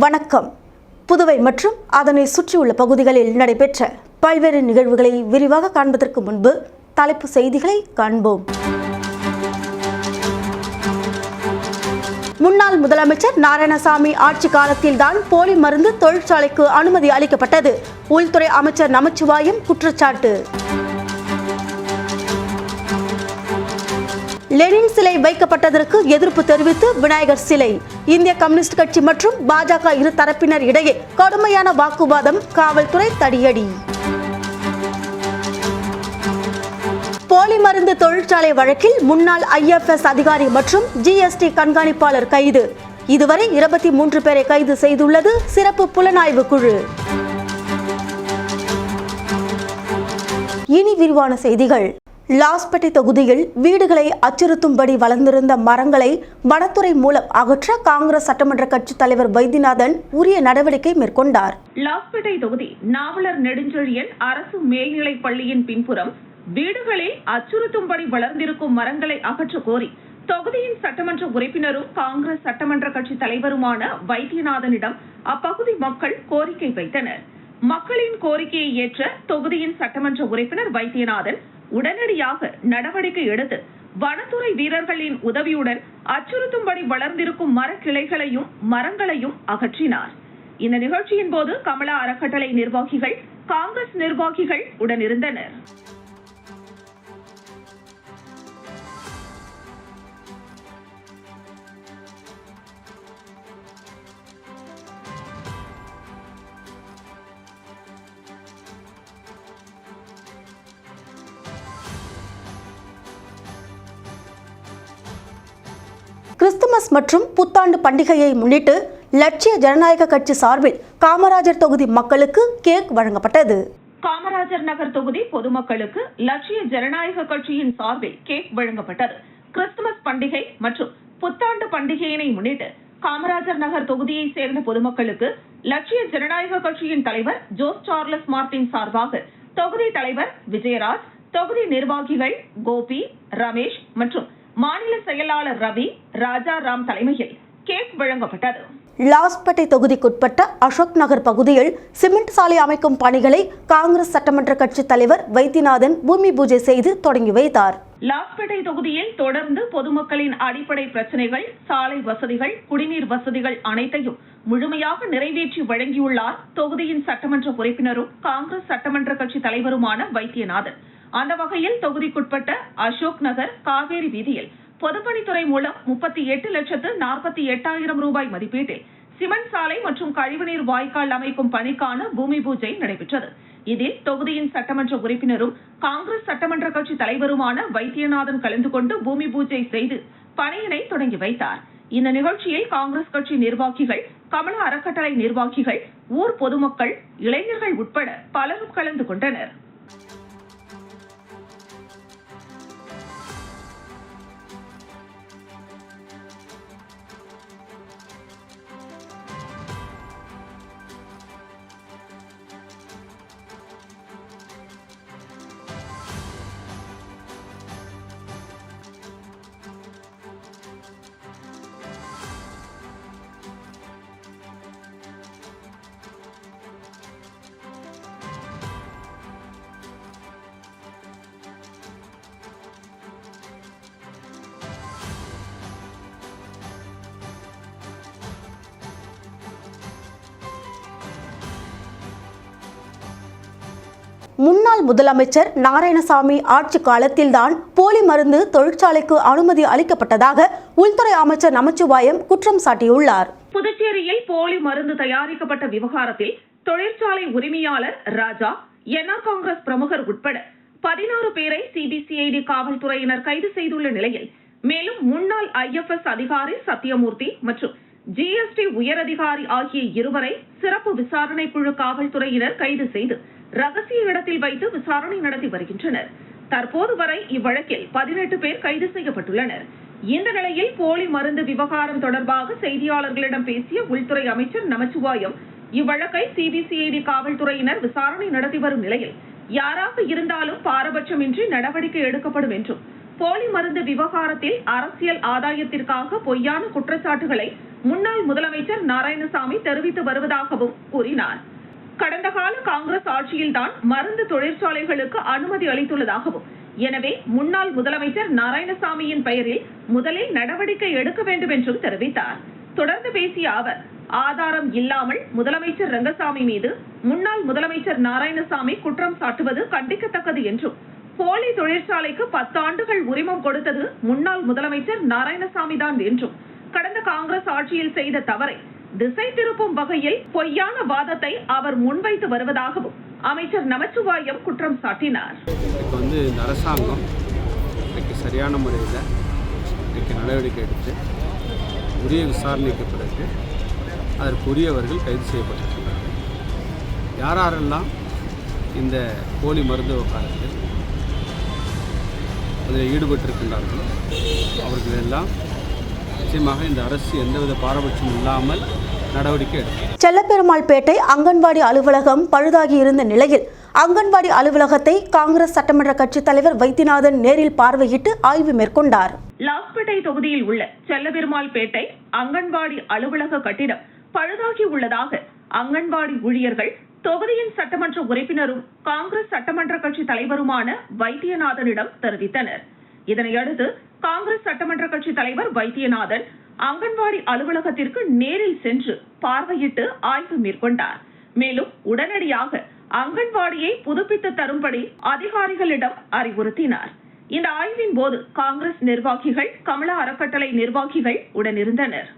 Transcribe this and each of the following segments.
வணக்கம். புதுவை மற்றும் அதனை சுற்றியுள்ள பகுதிகளில் நடைபெற்ற பல்வேறு நிகழ்வுகளை விரிவாக காண்பதற்கு முன்பு தலைப்பு செய்திகளை காண்போம். முன்னாள் முதலமைச்சர் நாராயணசாமி ஆட்சி காலத்தில்தான் போலி மருந்து தொழிற்சாலைக்கு அனுமதி அளிக்கப்பட்டது. உள்துறை அமைச்சர் நமச்சிவாயம் குற்றச்சாட்டு. லெனின் சிலை வைக்கப்பட்டதற்கு எதிர்ப்பு தெரிவித்து விநாயகர் சிலை. இந்திய கம்யூனிஸ்ட் கட்சி மற்றும் பாஜக இரு தரப்பினர் இடையே கடுமையான வாக்குவாதம், காவல்துறை தடியடி. போலி மருந்து தொழிற்சாலை வழக்கில் முன்னாள் IFS அதிகாரி மற்றும் GST கண்காணிப்பாளர் கைது. இதுவரை 23 பேரை கைது செய்துள்ளது சிறப்பு புலனாய்வு குழு. இனி விரிவான செய்திகள். லாஸ்பேட்டை தொகுதியில் வீடுகளை அச்சுறுத்தும்படி வளர்ந்திருந்த மரங்களை வனத்துறை மூலம் அகற்ற காங்கிரஸ் சட்டமன்ற கட்சி தலைவர் வைத்தியநாதன் உரிய நடவடிக்கை மேற்கொண்டார். லாஸ்பேட்டை தொகுதி நாவலர் நெடுஞ்செழியன் அரசு மேல்நிலைப் பள்ளியின் பின்புறம் வீடுகளில் அச்சுறுத்தும்படி வளர்ந்திருக்கும் மரங்களை அகற்ற கோரி தொகுதியின் சட்டமன்ற உறுப்பினரும் காங்கிரஸ் சட்டமன்ற கட்சி தலைவருமான வைத்தியநாதனிடம் அப்பகுதி மக்கள் கோரிக்கை வைத்தனர். மக்களின் கோரிக்கையை ஏற்ற தொகுதியின் சட்டமன்ற உறுப்பினர் வைத்தியநாதன் உடனடியாக நடவடிக்கை எடுத்து வனத்துறை வீரர்களின் உதவியுடன் அச்சுறுத்தும்படி வளர்ந்திருக்கும் மரக்கிளைகளையும் மரங்களையும் அகற்றினார். இந்த நிகழ்ச்சியின் போது கமலா அறக்கட்டளை நிர்வாகிகள், காங்கிரஸ் நிர்வாகிகள் உடனிருந்தனர். கிறிஸ்துமஸ் மற்றும் புத்தாண்டு பண்டிகையை முன்னிட்டு லட்சிய ஜனநாயக கட்சி சார்பில் காமராஜர் தொகுதி மக்களுக்கு கேக் வழங்கப்பட்டது. காமராஜர் நகர் தொகுதி பொதுமக்களுக்கு லட்சிய ஜனநாயக கட்சியின் சார்பில் கேக் வழங்கப்பட்டது. கிறிஸ்துமஸ் பண்டிகை மற்றும் புத்தாண்டு பண்டிகையினை முன்னிட்டு காமராஜர் நகர் தொகுதியை சேர்ந்த பொதுமக்களுக்கு லட்சிய ஜனநாயக கட்சியின் தலைவர் ஜோஸ் சார்லஸ் மார்டின் சார்பாக தொகுதி தலைவர் விஜயராஜ், தொகுதி நிர்வாகிகள் கோபி, ரமேஷ் மற்றும் மாநில செயலாளர் ரவி, ராஜா ராம் தலைமையில் கேக் வழங்கப்பட்டது. லாஸ்பேட்டை தொகுதிக்குட்பட்ட அசோக் நகர் பகுதியில் சிமெண்ட் சாலை அமைக்கும் பணிகளை காங்கிரஸ் சட்டமன்ற கட்சி தலைவர் வைத்தியநாதன் பூமி பூஜை செய்து தொடங்கி வைத்தார். லாஸ்பேட்டை தொகுதியில் தொடர்ந்து பொதுமக்களின் அடிப்படை பிரச்சனைகள், சாலை வசதிகள், குடிநீர் வசதிகள் அனைத்தையும் முழுமையாக நிறைவேற்றி வழங்கியுள்ளார் தொகுதியின் சட்டமன்ற உறுப்பினரும் காங்கிரஸ் சட்டமன்ற கட்சி தலைவருமான வைத்தியநாதன். அந்த வகையில் தொகுதிக்குட்பட்ட அசோக் நகர் காவேரி வீதியில் பொதுப்பணித்துறை மூலம் 38,48,000 ரூபாய் மதிப்பீட்டில் சிமெண்ட் சாலை மற்றும் கழிவுநீர் வாய்க்கால் அமைக்கும் பணிக்கான பூமி பூஜை நடைபெற்றது. இதில் தொகுதியின் சட்டமன்ற உறுப்பினரும் காங்கிரஸ் சட்டமன்ற கட்சி தலைவருமான வைத்தியநாதன் கலந்து கொண்டு பூமி பூஜை செய்து பணியினை தொடங்கி வைத்தார். இந்த நிகழ்ச்சியில் காங்கிரஸ் கட்சி நிர்வாகிகள், கமலா அறக்கட்டளை நிர்வாகிகள், ஊர் பொதுமக்கள், இளைஞர்கள் உட்பட பலரும் கலந்து கொண்டனர். முன்னாள் முதலமைச்சர் நாராயணசாமி ஆட்சி காலத்தில்தான் போலி மருந்து தொழிற்சாலைக்கு அனுமதி அளிக்கப்பட்டதாக உள்துறை அமைச்சர் நமச்சிவாயம் குற்றம் சாட்டியுள்ளார். புதுச்சேரியில் போலி மருந்து தயாரிக்கப்பட்ட விவகாரத்தில் தொழிற்சாலை உரிமையாளர் ராஜா, NR காங்கிரஸ் பிரமுகர் உட்பட 16 பேரை CBCID காவல்துறையினர் கைது செய்துள்ள நிலையில், மேலும் முன்னாள் IFS அதிகாரி சத்தியமூர்த்தி மற்றும் GST உயரதிகாரி ஆகிய இருவரை சிறப்பு விசாரணை குழு காவல்துறையினர் கைது செய்து ரகசிய இடத்தில் வைத்து விசாரணை நடத்தி வருகின்றனர். தற்போது வரை இவ்வழக்கில் 18 பேர் கைது செய்யப்பட்டுள்ளனர். இந்த நிலையில் போலி மருந்து விவகாரம் தொடர்பாக செய்தியாளர்களிடம் பேசிய உள்துறை அமைச்சர் நமச்சிவாயம், இவ்வழக்கை CBCID காவல்துறையினர் விசாரணை நடத்தி வரும் நிலையில் யாராக இருந்தாலும் பாரபட்சமின்றி நடவடிக்கை எடுக்கப்படும் என்றும், போலி மருந்து விவகாரத்தில் அரசியல் ஆதாயத்திற்காக பொய்யான குற்றச்சாட்டுகளை முன்னாள் முதலமைச்சர் நாராயணசாமி தெரிவித்து வருவதாகவும் கூறினார். கடந்த கால காங்கிரஸ் ஆட்சியில்தான் மருந்து தொழிற்சாலைகளுக்கு அனுமதி அளித்துள்ளதாகவும், எனவே முன்னாள் முதலமைச்சர் நாராயணசாமியின் பெயரில் முதலில் நடவடிக்கை எடுக்க வேண்டும் என்றும் தெரிவித்தார். தொடர்ந்து பேசிய அவர், ஆதாரம் இல்லாமல் முதலமைச்சர் ரங்கசாமி மீது முன்னாள் முதலமைச்சர் நாராயணசாமி குற்றம் சாட்டுவது கண்டிக்கத்தக்கது என்றும், போலி தொழிற்சாலைக்கு 10 ஆண்டுகள் உரிமம் கொடுத்தது முன்னாள் முதலமைச்சர் நாராயணசாமி தான் என்றும், கடந்த காங்கிரஸ் ஆட்சியில் செய்த தவறை திசை திருப்பும் வகையில் பொய்யான வாதத்தை அவர் முன்வைத்து வருவதாகவும் அமைச்சர் நமச்சிவாயம் குற்றம் சாட்டினார். இந்த அரசாங்கம் சரியான முறையில் நடவடிக்கை எடுத்து உரிய விசாரணைக்கு பிறகு அதற்குரியவர்கள் கைது செய்யப்பட்டிருக்கிறார்கள். யாரெல்லாம் இந்த போலி மருந்து விவகாரத்தில் அதில் ஈடுபட்டிருக்கின்றார்களோ அவர்கள் எல்லாம் நிச்சயமாக இந்த அரசு எந்தவித பாரபட்சம் இல்லாமல் நடவடிக்கை எடுக்கும். செல்லப்பெருமாள்பேட்டை அங்கன்வாடி அலுவலகம் பழுதாகி இருந்த நிலையில் அங்கன்வாடி அலுவலகத்தை காங்கிரஸ் சட்டமன்ற கட்சித் தலைவர் வைத்தியநாதன் நேரில் பார்வையிட்டு ஆய்வு மேற்கொண்டார். லாஸ்பேட்டை தொகுதியில் உள்ள செல்லப்பெருமாள்பேட்டை அங்கன்வாடி அலுவலக கட்டிடம் பழுதாகி உள்ளதாக அங்கன்வாடி ஊழியர்கள், தொகுதியின் சட்டமன்ற உறுப்பினரும் காங்கிரஸ் சட்டமன்ற கட்சி தலைவருமான வைத்தியநாதனிடம் தெரிவித்தனர். இதனையடுத்து காங்கிரஸ் சட்டமன்ற கட்சி தலைவர் வைத்தியநாதன் அங்கன்வாடி அலுவலகத்திற்கு நேரில் சென்று பார்வையிட்டு ஆய்வு மேற்கொண்டார். மேலும் உடனடியாக அங்கன்வாடியை புதுப்பித்து தரும்படி அதிகாரிகளிடம் அறிவுறுத்தினார். இந்த ஆய்வின் போது காங்கிரஸ் நிர்வாகிகள், கமலா அறக்கட்டளை நிர்வாகிகள் உடனிருந்தனர்.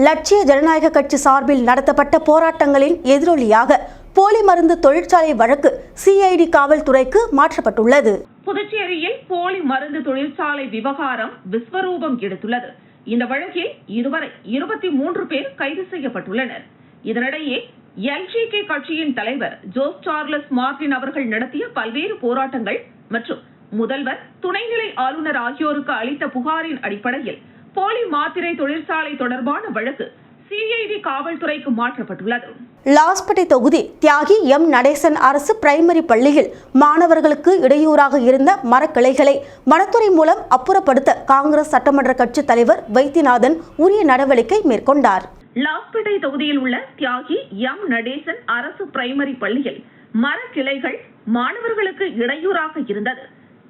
லட்சிய ஜனநாயக கட்சி சார்பில் நடத்தப்பட்ட போராட்டங்களின் எதிரொலியாக போலி மருந்து தொழிற்சாலை வழக்கு சிஐடி காவல்துறைக்கு மாற்றப்பட்டுள்ளது. புதுச்சேரியில் போலி மருந்து தொழிற்சாலை விவகாரம் விஸ்வரூபம் எடுத்துள்ளது. இந்த வழக்கில் இதுவரை 23 பேர் கைது செய்யப்பட்டுள்ளனர். இதனிடையே எல்ஜிகே கட்சியின் தலைவர் ஜோஸ் சார்லஸ் மார்டின் அவர்கள் நடத்திய பல்வேறு போராட்டங்கள் மற்றும் முதல்வர், துணைநிலை ஆளுநர் ஆகியோருக்கு அளித்த புகாரின் அடிப்படையில் போலி மாத்திரை தொழிற்சாலை தொடர்பான வழக்கு சிஐடி காவல்துறைக்கு மாற்றப்பட்டுள்ளது. லாஸ்பேட்டை தொகுதி தியாகி எம் நடேசன் அரசு பிரைமரி பள்ளியில் மாணவர்களுக்கு இடையூறாக இருந்த மரக்கிளைகளை வனத்துறை மூலம் அப்புறப்படுத்த காங்கிரஸ் சட்டமன்ற கட்சி தலைவர் வைத்தியநாதன் உரிய நடவடிக்கை மேற்கொண்டார். லாஸ்பேட்டை தொகுதியில் உள்ள தியாகி எம் நடேசன் அரசு பிரைமரி பள்ளியில் மரக்கிளைகள் மாணவர்களுக்கு இடையூறாக இருந்தது.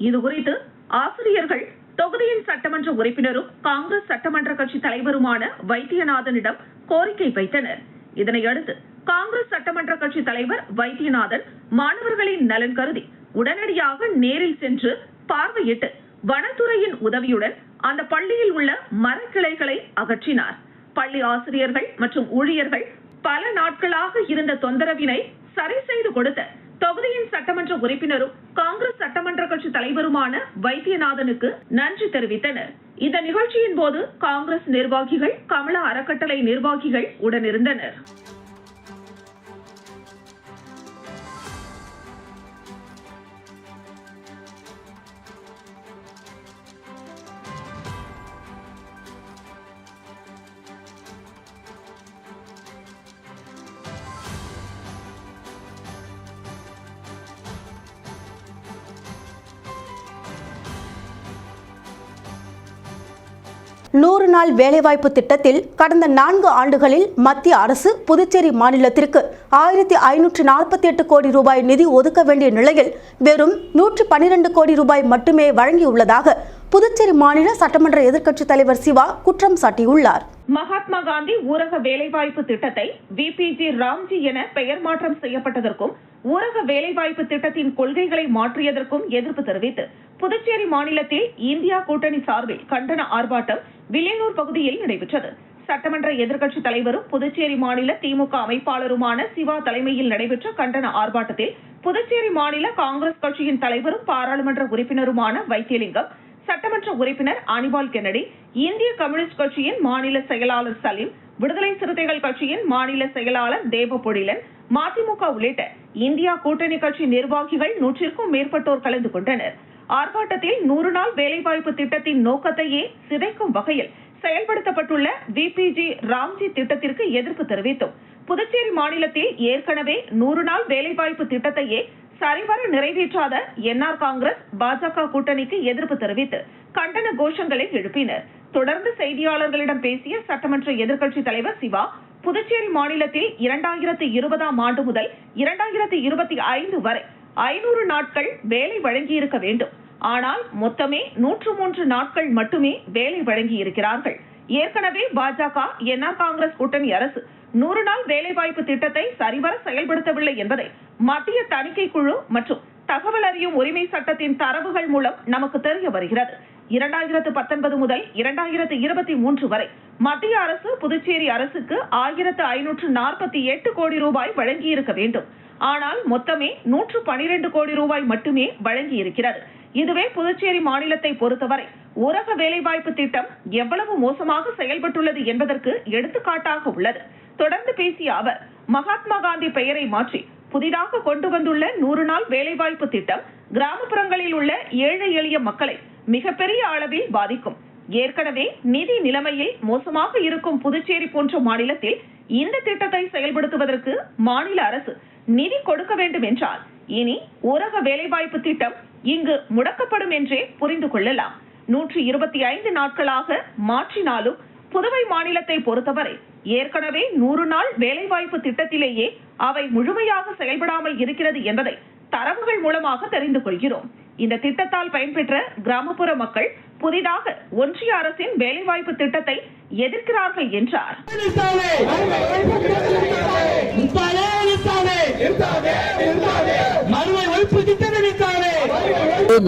இதுகுறித்து ஆசிரியர்கள், தொகுதியின் சட்டமன்ற உறுப்பினரும் காங்கிரஸ் சட்டமன்ற கட்சி தலைவருமான வைத்தியநாதனிடம் கோரிக்கை வைத்தனர். இதனையடுத்து காங்கிரஸ் சட்டமன்ற கட்சி தலைவர் வைத்தியநாதன் மாணவர்களின் நலன் கருதி உடனடியாக நேரில் சென்று பார்வையிட்டு வனத்துறையின் உதவியுடன் அந்த பள்ளியில் உள்ள மரக்கிளைகளை அகற்றினார். பள்ளி ஆசிரியர்கள் மற்றும் ஊழியர்கள் பல நாட்களாக இருந்த தொந்தரவினை சரி செய்து கொடுத்த தொகுதியின் சட்டமன்ற உறுப்பினரும் காங்கிரஸ் சட்டமன்ற கட்சி தலைவருமான வைத்தியநாதனுக்கு நன்றி தெரிவித்தனர். இந்த நிகழ்ச்சியின் போது காங்கிரஸ் நிர்வாகிகள், கமலா அறக்கட்டளை நிர்வாகிகள் உடனிருந்தனர். நூறு நாள் வேலைவாய்ப்பு திட்டத்தில் கடந்த 4 ஆண்டுகளில் மத்திய அரசு புதுச்சேரி மாநிலத்திற்கு 1548 கோடி ரூபாய் நிதி ஒதுக்க வேண்டிய நிலையில் வெறும் 112 கோடி ரூபாய் மட்டுமே வழங்கியுள்ளதாக புதுச்சேரி மாநில சட்டமன்ற எதிர்க்கட்சித் தலைவர் சிவா குற்றம் சாட்டியுள்ளார். மகாத்மா காந்தி ஊரக வேலைவாய்ப்பு திட்டத்தை விபிஜி ராம்ஜி என பெயர் மாற்றம் செய்யப்பட்டதற்கும் ஊரக வேலைவாய்ப்பு திட்டத்தின் கொள்கைகளை மாற்றியதற்கும் எதிர்ப்பு தெரிவித்து புதுச்சேரி மாநிலத்தில் இந்தியா கூட்டணி சார்பில் கண்டன ஆர்ப்பாட்டம் வில்லியனூர் பகுதியில் நடைபெற்றது. சட்டமன்ற எதிர்க்கட்சித் தலைவரும் புதுச்சேரி மாநில திமுக அமைப்பாளருமான சிவா தலைமையில் நடைபெற்ற கண்டன ஆர்ப்பாட்டத்தில் புதுச்சேரி மாநில காங்கிரஸ் கட்சியின் தலைவரும் பாராளுமன்ற உறுப்பினருமான வைத்தியலிங்கம், சட்டமன்ற உறுப்பினர் அனிபால் கென்னடி, இந்திய கம்யூனிஸ்ட் கட்சியின் மாநில செயலாளர் சலீம், விடுதலை சிறுத்தைகள் கட்சியின் மாநில செயலாளர் தேவபொழிலன், மதிமுக உள்ளிட்ட இந்தியா கூட்டணி கட்சி நிர்வாகிகள் 100க்கும் மேற்பட்டோர் கலந்து கொண்டனர். ஆர்ப்பாட்டத்தில் 100 நாள் வேலைவாய்ப்பு திட்டத்தின் நோக்கத்தையே சிதைக்கும் வகையில் செயல்படுத்தப்பட்டுள்ள விபிஜி ராம்ஜி திட்டத்திற்கு எதிர்ப்பு தெரிவித்தும், புதுச்சேரி மாநிலத்தில் ஏற்கனவே 100 நாள் வேலைவாய்ப்பு திட்டத்தையே சரிவர நிறைவேற்றாத என்ஆர் காங்கிரஸ் பாஜக கூட்டணிக்கு எதிர்ப்பு தெரிவித்து கண்டன கோஷங்களை எழுப்பினர். தொடர்ந்து செய்தியாளர்களிடம் பேசிய சட்டமன்ற எதிர்க்கட்சித் தலைவர் சிவா, புதுச்சேரி மாநிலத்தில் 2020ஆம் ஆண்டு முதல் 2025 வரை 500 நாட்கள் வேலை வழங்கியிருக்க வேண்டும். ஆனால் மொத்தமே 103 நாட்கள் மட்டுமே வேலை வழங்கியிருக்கிறார்கள். ஏற்கனவே பாஜக என்ஆர் காங்கிரஸ் கூட்டணி அரசு 100 நாள் வேலைவாய்ப்பு திட்டத்தை சரிவர செயல்படுத்தவில்லை என்பதை மத்திய தணிக்கை குழு மற்றும் தகவல் அறியும் உரிமை சட்டத்தின் தரவுகள் மூலம் நமக்கு தெரிய வருகிறது. 2019 முதல் 2023 வரை மத்திய அரசு புதுச்சேரி அரசுக்கு 1548 கோடி ரூபாய் வழங்கியிருக்க வேண்டும். ஆனால் மொத்தமே 112 கோடி ரூபாய் மட்டுமே வழங்கியிருக்கிறது. இதுவே புதுச்சேரி மாநிலத்தை பொறுத்தவரை ஊரக வேலைவாய்ப்பு திட்டம் எவ்வளவு மோசமாக செயல்பட்டுள்ளது என்பதற்கு எடுத்துக்காட்டாக உள்ளது. தொடர்ந்து பேசிய அவர், மகாத்மா காந்தி பெயரை மாற்றி புதிதாக கொண்டு வந்துள்ள 100 நாள் வேலைவாய்ப்பு திட்டம் கிராமப்புறங்களில் உள்ள ஏழை எளிய மக்களை மிகப்பெரிய அளவில் பாதிக்கும். ஏற்கனவே நிதி நிலைமையில் மோசமாக இருக்கும் புதுச்சேரி போன்ற மாநிலத்தில் இந்த திட்டத்தை செயல்படுத்துவதற்கு மாநில அரசு நிதி கொடுக்க வேண்டும் என்றால் இனி ஊரக வேலைவாய்ப்பு திட்டம் இங்கு முடக்கப்படும் என்றே புரிந்து கொள்ளலாம். 125 நாட்களாக மாற்றினாலும் புதுவை மாநிலத்தை பொறுத்தவரை ஏற்கனவே 100 நாள் வேலைவாய்ப்பு திட்டத்திலேயே அவை முழுமையாக செயல்படாமல் இருக்கிறது என்பதை தரவுகள் மூலமாக தெரிந்து கொள்கிறோம். இந்த திட்டத்தால் பயன்பெற்ற கிராமப்புற மக்கள் புதிதாக ஒன்றிய அரசின் வேலைவாய்ப்பு திட்டத்தை எதிர்க்கிறார்கள் என்றார்.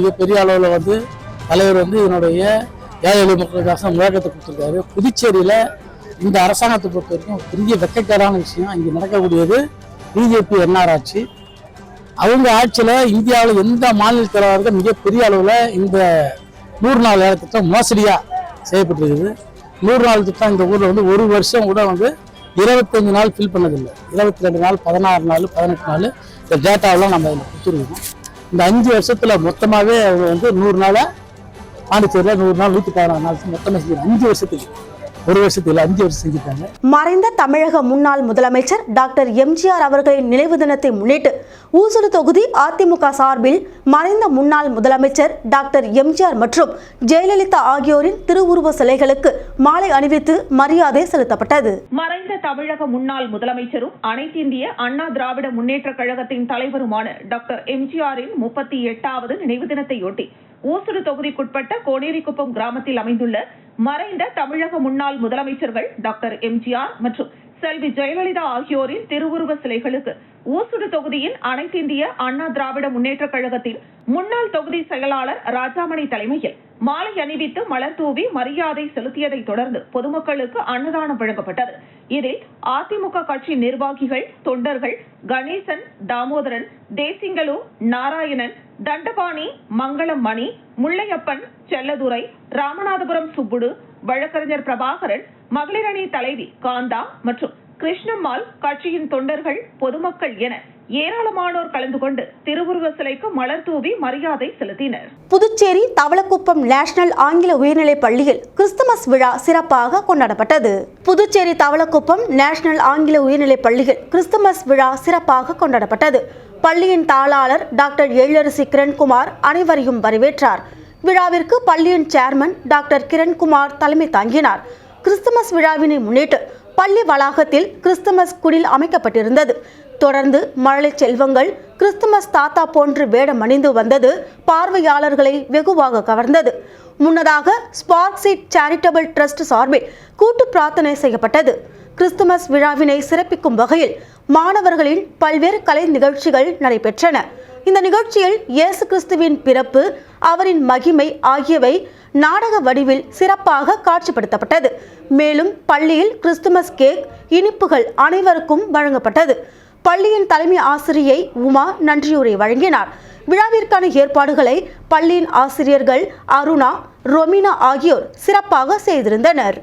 மிகப்பெரிய அளவில் தலைவர் என்னுடைய ஏழை எளிய மக்களுக்காக முழக்கத்தை கொடுத்திருக்காரு. புதுச்சேரியில இந்த அரசாங்கத்தை பொறுத்த வரைக்கும் பெரிய வெட்கக்கேடான விஷயம் இங்கே நடக்கக்கூடியது. பிஜேபி என்ஆர் ஆட்சி, அவங்க ஆட்சியில் இந்தியாவில் எந்த மாநில தலைவர்கள் மிகப்பெரிய அளவில் இந்த 100 நாள் வேலை திட்டம் மோசடியாக செய்யப்பட்டிருக்குது. 100 நாள் திட்டம் இந்த ஊரில் ஒரு வருஷம் கூட 25 நாள் ஃபில் பண்ணதில்லை. 22 நாள், 16 நாள், 18 நாள் இந்த டேட்டாவெல்லாம் நம்ம அதில் கொடுத்துருக்கோம். இந்த 5 வருஷத்தில் மொத்தமாகவே அவங்க 100 நாளை பாண்டிச்சேரியில் 100 நாள் 116 நாள் மொத்தமாக செஞ்சு 5 வருஷத்துக்கு, ஒரு வருஷத்துல 5 வருஷம் செஞ்சுட்டாங்க. மறைந்த தமிழக முன்னாள் முதலமைச்சர் டாக்டர் எம்ஜிஆர் அவர்களின் நினைவு தினத்தை முன்னிட்டு ஊசுடு தொகுதி அதிமுக சார்பில் மறைந்த முன்னாள் முதலமைச்சர் டாக்டர் எம்ஜிஆர் மற்றும் ஜெயலலிதா ஆகியோரின் திருவுருவ சிலைகளுக்கு மாலை அணிவித்து மரியாதை செலுத்தப்பட்டது. மறைந்த தமிழக முன்னாள் முதலமைச்சரும் அனைத்து இந்திய அண்ணா திராவிட முன்னேற்ற கழகத்தின் தலைவருமான டாக்டர் எம்ஜிஆரின் 38வது நினைவு தினத்தையொட்டி ஊசுடு தொகுதிக்குட்பட்ட கோனேரிக்குப்பம் கிராமத்தில் அமைந்துள்ள மறைந்த தமிழக முன்னாள் முதலமைச்சர்கள் டாக்டர் எம்ஜிஆர் மற்றும் செல்வி ஜெயலலிதா ஆகியோரின் திருவுருவ சிலைகளுக்கு ஊசுடு தொகுதியின் அனைத்து இந்திய அண்ணா திராவிட முன்னேற்ற கழகத்தின் முன்னாள் தொகுதி செயலாளர் ராஜாமணி தலைமையில் மாலை அணிவித்து மலர் தூவி மரியாதை செலுத்தியதை தொடர்ந்து பொதுமக்களுக்கு அன்னதானம் வழங்கப்பட்டது. இதில் அதிமுக கட்சி நிர்வாகிகள், தொண்டர்கள் கணேசன், தாமோதரன், தேசிங்கலு, நாராயணன், தண்டபாணி, மங்களம் மணி, முள்ளையப்பன், செல்லதுரை, ராமநாதபுரம் சுப்புடு, வழக்கறிஞர் பிரபாகரன், மகளிரணி தலைவி காந்தா மற்றும் கிருஷ்ணம்மாள், கட்சியின் தொண்டர்கள், பொதுமக்கள் என ஏராளமானோர் கலந்து கொண்டு திருவுருவ சிலைக்கு மலர் தூவி மரியாதை செலுத்தினர். புதுச்சேரி தவளக்குப்பம் நேஷனல் ஆங்கில உயர்நிலைப் பள்ளியில் கிறிஸ்துமஸ் விழா சிறப்பாக கொண்டாடப்பட்டது. புதுச்சேரி தவளக்குப்பம் நேஷனல் ஆங்கில உயர்நிலைப் பள்ளியில் கிறிஸ்துமஸ் விழா சிறப்பாக கொண்டாடப்பட்டது. பள்ளியின் தாளாளர் டாக்டர் எழிலரசி கிரண்குமார் அனைவரையும் வரவேற்றார். விழாவிற்கு பள்ளியின் சேர்மன் டாக்டர் கிரண்குமார் தலைமை தாங்கினார். கிறிஸ்துமஸ் விழாவினை முன்னிட்டு பள்ளி வளாகத்தில் கிறிஸ்துமஸ் குடில் அமைக்கப்பட்டிருந்தது. தொடர்ந்து மழலை செல்வங்கள் கிறிஸ்துமஸ் தாத்தா போன்று வேடம் அணிந்து வந்தது பார்வையாளர்களை வெகுவாக கவர்ந்தது. முன்னதாக ஸ்பார்க் சீட் சேரிட்டபிள் ட்ரஸ்ட் சார்பில் கூட்டு பிரார்த்தனை செய்யப்பட்டது. கிறிஸ்துமஸ் விழாவினை சிறப்பிக்கும் வகையில் மாணவர்களின் பல்வேறு கலை நிகழ்ச்சிகள் நடைபெற்றன. இந்த நிகழ்ச்சியில் இயேசு கிறிஸ்துவின் பிறப்பு, அவரின் மகிமை ஆகியவை நாடக வடிவில் சிறப்பாக காட்சிப்படுத்தப்பட்டது. மேலும் பள்ளியில் கிறிஸ்துமஸ் கேக், இனிப்புகள் அனைவருக்கும் வழங்கப்பட்டது. பள்ளியின் தலைமை ஆசிரியை உமா நன்றியுரை வழங்கினார். விழாவிற்கான ஏற்பாடுகளை பள்ளியின் ஆசிரியர்கள் அருணா, ரொமினா ஆகியோர் சிறப்பாக செய்திருந்தனர்.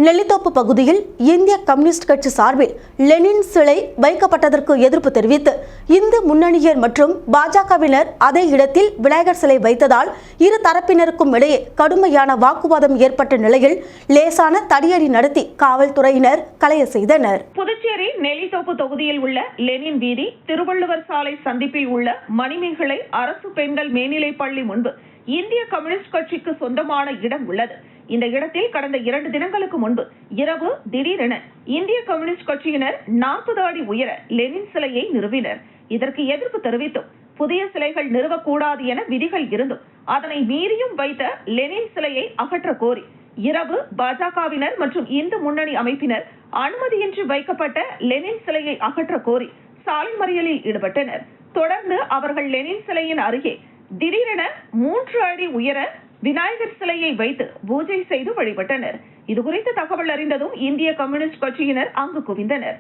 நெல்லித்தோப்பு பகுதியில் இந்திய கம்யூனிஸ்ட் கட்சி சார்பில் லெனின் சிலை வைக்கப்பட்டதற்கு எதிர்ப்பு தெரிவித்து இந்து முன்னணியர் மற்றும் பாஜகவினர் அதே இடத்தில் விநாயகர் சிலை வைத்ததால் இரு தரப்பினருக்கும் இடையே கடுமையான வாக்குவாதம் ஏற்பட்ட நிலையில் லேசான தடியடி நடத்தி காவல்துறையினர் கலைய செய்தனர். புதுச்சேரி நெல்லித்தோப்பு தொகுதியில் உள்ள லெனின் வீதி, திருவள்ளுவர் சாலை சந்திப்பில் உள்ள மணிமேகலை அரசு பெண்கள் மேல்நிலைப் பள்ளி முன்பு இந்திய கம்யூனிஸ்ட் கட்சிக்கு சொந்தமான இடம் உள்ளது. இந்த இடத்தில் கடந்த 2 தினங்களுக்கு முன்பு இரவு திடீரென இந்திய கம்யூனிஸ்ட் கட்சியினர் 40 அடி உயர லெனின் சிலையை நிறுவினர். இதற்கு எதிர்ப்பு தெரிவித்தும் புதிய சிலைகள் நிறுவக்கூடாது என விதிகள் இருந்தும் அதனை மீறியும் வைத்த லெனின் சிலையை அகற்ற கோரி இரவு பாஜகவினர் மற்றும் இந்து முன்னணி அமைப்பினர் அனுமதியின்றி வைக்கப்பட்ட லெனின் சிலையை அகற்ற கோரி சாலை மறியலில் ஈடுபட்டனர். தொடர்ந்து அவர்கள் லெனின் சிலையின் அருகே திடீரென 3 அடி உயர விநாயகர் சிலையை வைத்து பூஜை செய்து வழிபட்டனர். இதுகுறித்து தகவல் அறிந்ததும் இந்திய கம்யூனிஸ்ட் கட்சியினர் அங்கு குவிந்தனர்.